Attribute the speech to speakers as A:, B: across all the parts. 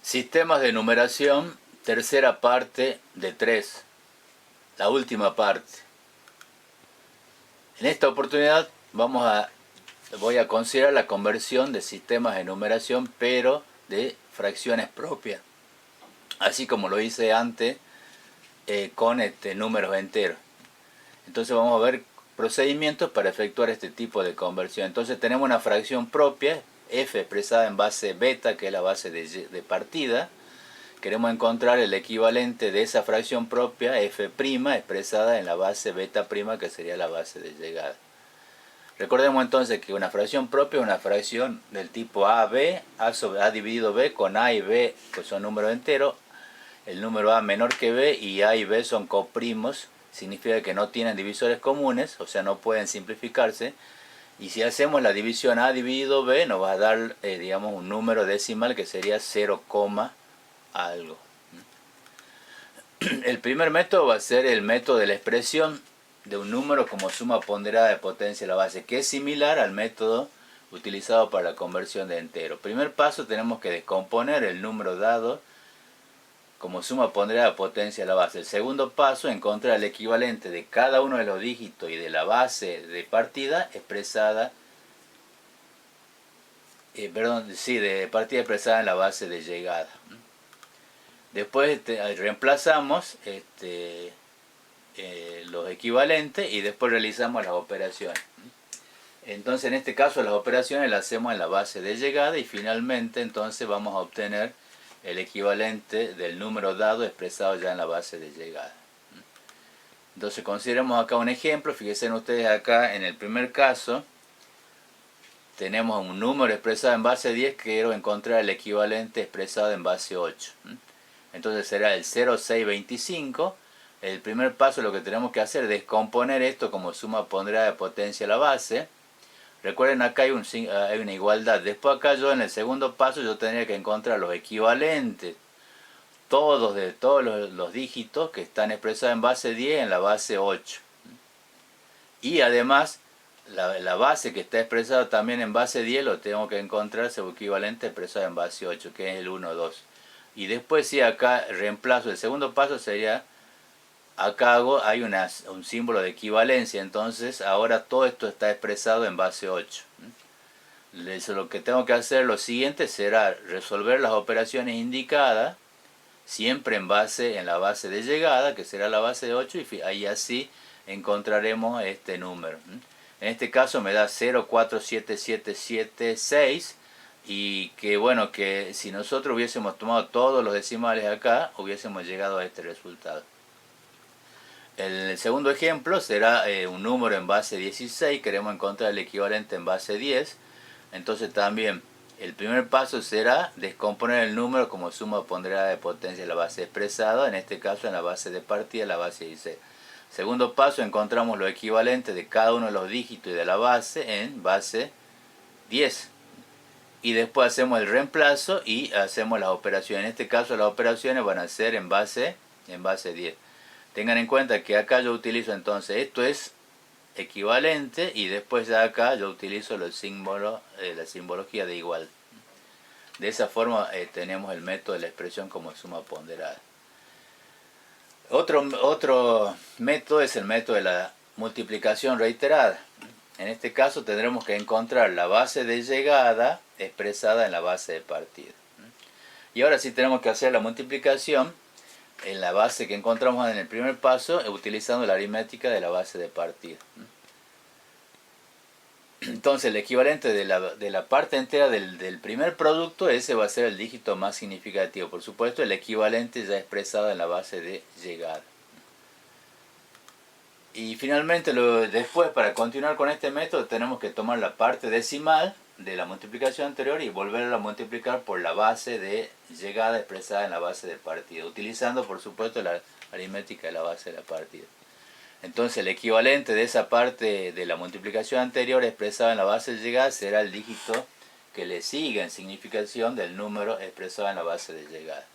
A: Sistemas de numeración, tercera parte de 3, la última parte. En esta oportunidad voy a considerar la conversión de sistemas de numeración, pero de fracciones propias, así como lo hice antes con números enteros. Entonces vamos a ver procedimientos para efectuar este tipo de conversión. Entonces tenemos una fracción propia, f expresada en base beta, que es la base de partida. Queremos encontrar el equivalente de esa fracción propia, f' expresada en la base beta', que sería la base de llegada. Recordemos entonces que una fracción propia es una fracción del tipo AB, A dividido B, con A y B que son números enteros, el número A menor que B, y A y B son coprimos, significa que no tienen divisores comunes, o sea, no pueden simplificarse. Y si hacemos la división A dividido B, nos va a dar, digamos, un número decimal que sería 0, algo. El primer método va a ser el método de la expresión de un número como suma ponderada de potencia a la base, que es similar al método utilizado para la conversión de entero. Primer paso, tenemos que descomponer el número dado como suma ponderada de potencia a la base. El segundo paso, encontrar el equivalente de cada uno de los dígitos y de la base de partida expresada, de partida expresada en la base de llegada. Después reemplazamos los equivalentes y después realizamos las operaciones. Entonces en este caso las operaciones las hacemos en la base de llegada y finalmente entonces vamos a obtener el equivalente del número dado expresado ya en la base de llegada. Entonces consideremos acá un ejemplo. Fíjense ustedes acá en el primer caso tenemos un número expresado en base 10, quiero encontrar el equivalente expresado en base 8. Entonces será el 0,625. El primer paso lo que tenemos que hacer es descomponer esto como suma ponderada de potencia a la base. Recuerden, acá hay una igualdad. Después acá yo en el segundo paso yo tendría que encontrar los equivalentes de todos los dígitos que están expresados en base 10 en la base 8. Y además la base que está expresada también en base 10 lo tengo que encontrar su equivalente expresado en base 8, que es el 1, 2. Y después sí, acá reemplazo. El segundo paso sería, acá hay un símbolo de equivalencia, entonces ahora todo esto está expresado en base 8. Lo que tengo que hacer, lo siguiente será resolver las operaciones indicadas, siempre en la base de llegada, que será la base de 8, y ahí así encontraremos este número. En este caso me da 0,47776, y que bueno, que si nosotros hubiésemos tomado todos los decimales acá, hubiésemos llegado a este resultado. El segundo ejemplo será un número en base 16, queremos encontrar el equivalente en base 10, entonces también el primer paso será descomponer el número como suma ponderada de potencia de la base expresada, en este caso en la base de partida, la base 16. Segundo paso, encontramos lo equivalente de cada uno de los dígitos y de la base en base 10. Y después hacemos el reemplazo y hacemos las operaciones. En este caso las operaciones van a ser en base 10. Tengan en cuenta que acá yo utilizo entonces, esto es equivalente, y después de acá yo utilizo los símbolos, la simbología de igual. De esa forma tenemos el método de la expresión como suma ponderada. Otro método es el método de la multiplicación reiterada. En este caso tendremos que encontrar la base de llegada expresada en la base de partida. Y ahora sí tenemos que hacer la multiplicación en la base que encontramos en el primer paso, utilizando la aritmética de la base de partida. Entonces el equivalente de la parte entera del primer producto, ese va a ser el dígito más significativo. Por supuesto, el equivalente ya expresado en la base de llegada. Y finalmente, después, para continuar con este método, tenemos que tomar la parte decimal de la multiplicación anterior y volverla a multiplicar por la base de llegada expresada en la base de partida, utilizando por supuesto la aritmética de la base de la partida. Entonces el equivalente de esa parte de la multiplicación anterior expresada en la base de llegada será el dígito que le sigue en significación del número expresado en la base de llegada.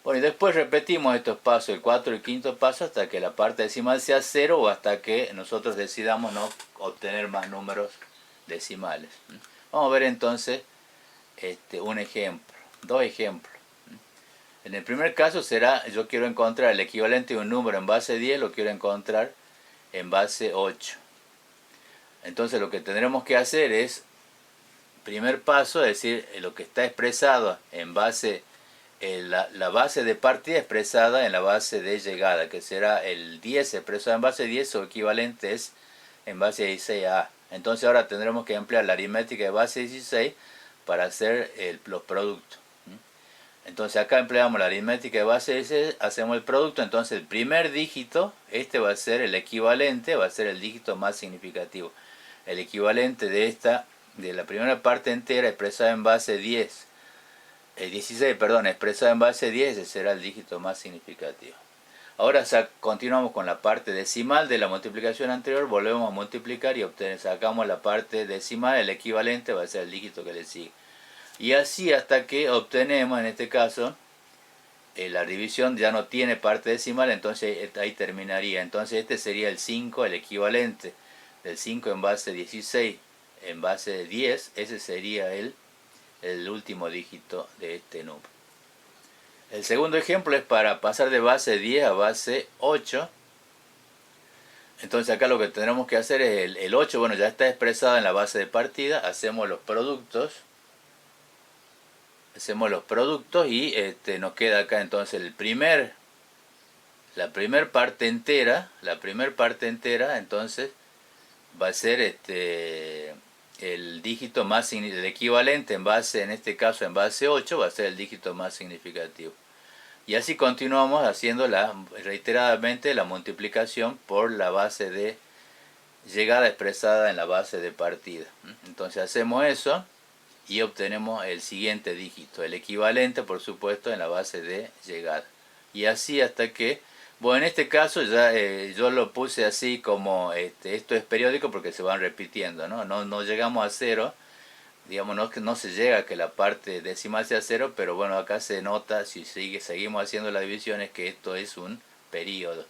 A: Bueno, y después repetimos estos pasos, el 4 y el quinto paso, hasta que la parte decimal sea 0 o hasta que nosotros decidamos no obtener más números decimales. Vamos a ver entonces un ejemplo, dos ejemplos. En el primer caso será, yo quiero encontrar el equivalente de un número en base 10, lo quiero encontrar en base 8. Entonces lo que tendremos que hacer es, primer paso, es decir, lo que está expresado en base, la base de partida expresada en la base de llegada, que será el 10 expresado en base 10, su equivalente es en base 16a. Entonces ahora tendremos que emplear la aritmética de base 16 para hacer los productos. Entonces acá empleamos la aritmética de base 16, hacemos el producto, entonces el primer dígito, este va a ser el equivalente, va a ser el dígito más significativo. El equivalente de la primera parte entera expresada en base 10, 16, perdón, expresada en base 10, ese será el dígito más significativo. Ahora continuamos con la parte decimal de la multiplicación anterior, volvemos a multiplicar y sacamos la parte decimal, el equivalente va a ser el dígito que le sigue. Y así hasta que obtenemos, en este caso, la división ya no tiene parte decimal, entonces ahí terminaría. Entonces este sería el 5, el equivalente del 5 en base 16 en base 10, ese sería el último dígito de este número. El segundo ejemplo es para pasar de base 10 a base 8. Entonces acá lo que tendremos que hacer es el 8, bueno, ya está expresado en la base de partida, hacemos los productos. Y nos queda acá entonces la primer parte entera, entonces va a ser el dígito más el equivalente en base, en este caso en base 8, va a ser el dígito más significativo. Y así continuamos haciendo reiteradamente la multiplicación por la base de llegada expresada en la base de partida. Entonces hacemos eso y obtenemos el siguiente dígito, el equivalente por supuesto en la base de llegada. Y así hasta que, bueno, en este caso ya yo lo puse así como esto es periódico porque se van repitiendo, no llegamos a 0, digamos, no se llega a que la parte decimal sea 0, pero bueno, acá se nota, si seguimos haciendo la división, es que esto es un periodo.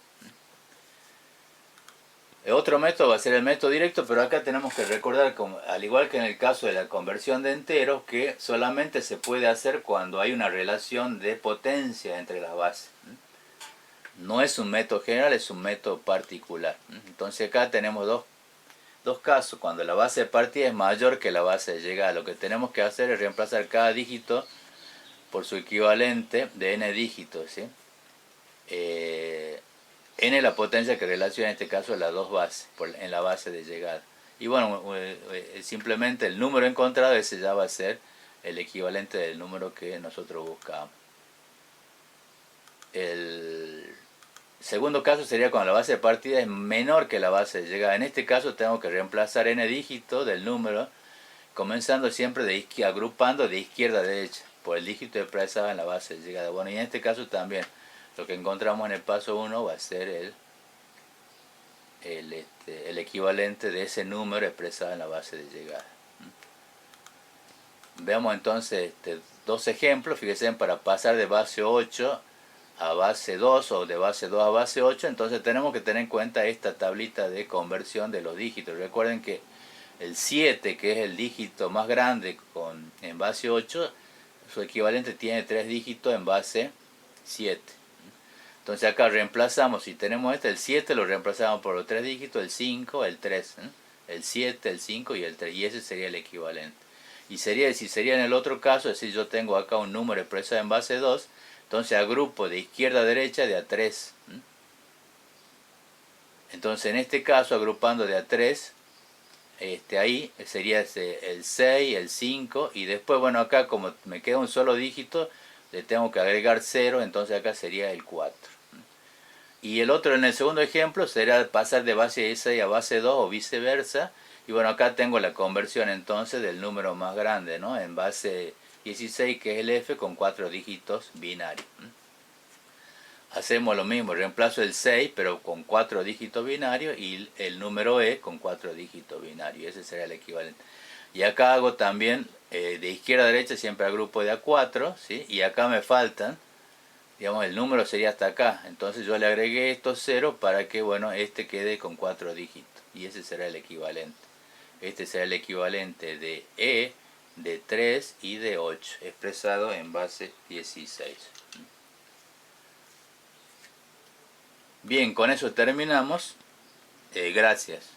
A: Otro método va a ser el método directo, pero acá tenemos que recordar, al igual que en el caso de la conversión de enteros, que solamente se puede hacer cuando hay una relación de potencia entre las bases. No es un método general, es un método particular. Entonces acá tenemos dos casos. Cuando la base de partida es mayor que la base de llegada, lo que tenemos que hacer es reemplazar cada dígito por su equivalente de n dígitos, ¿sí? N es la potencia que relaciona en este caso las dos bases en la base de llegada. Y bueno, simplemente el número encontrado, ese ya va a ser el equivalente del número que nosotros buscamos. El segundo caso sería cuando la base de partida es menor que la base de llegada. En este caso tengo que reemplazar n dígitos del número, comenzando siempre agrupando de izquierda a derecha, por el dígito expresado en la base de llegada. Bueno, y en este caso también lo que encontramos en el paso 1 va a ser el equivalente de ese número expresado en la base de llegada. Veamos entonces dos ejemplos. Fíjense, para pasar de base 8 a base 2 o de base 2 a base 8, entonces tenemos que tener en cuenta esta tablita de conversión de los dígitos. Recuerden que el 7, que es el dígito más grande en base 8, su equivalente tiene 3 dígitos en base 7. Entonces acá reemplazamos, si tenemos el 7 lo reemplazamos por los 3 dígitos, el 5, el 3, el 7, el 5 y el 3, y ese sería el equivalente. Y si sería en el otro caso, es decir, yo tengo acá un número expresado en base 2, entonces agrupo de izquierda a derecha de a 3. Entonces en este caso, agrupando de a 3, ahí sería el 6, el 5, y después, bueno, acá como me queda un solo dígito, le tengo que agregar 0, entonces acá sería el 4. Y el otro, en el segundo ejemplo, será pasar de base 16 a base 2 o viceversa. Y bueno, acá tengo la conversión entonces del número más grande, ¿no? En base 16, que es el F, con 4 dígitos binarios. Hacemos lo mismo, reemplazo el 6, pero con 4 dígitos binarios, y el número E con 4 dígitos binarios. Ese sería el equivalente. Y acá hago también, de izquierda a derecha, siempre agrupo de A4, ¿sí? Y acá me faltan, digamos, el número sería hasta acá. Entonces yo le agregué estos 0 para que, bueno, quede con 4 dígitos. Y ese será el equivalente. Este será el equivalente de E, de 3 y de 8, expresado en base 16. Bien, con eso terminamos. Gracias.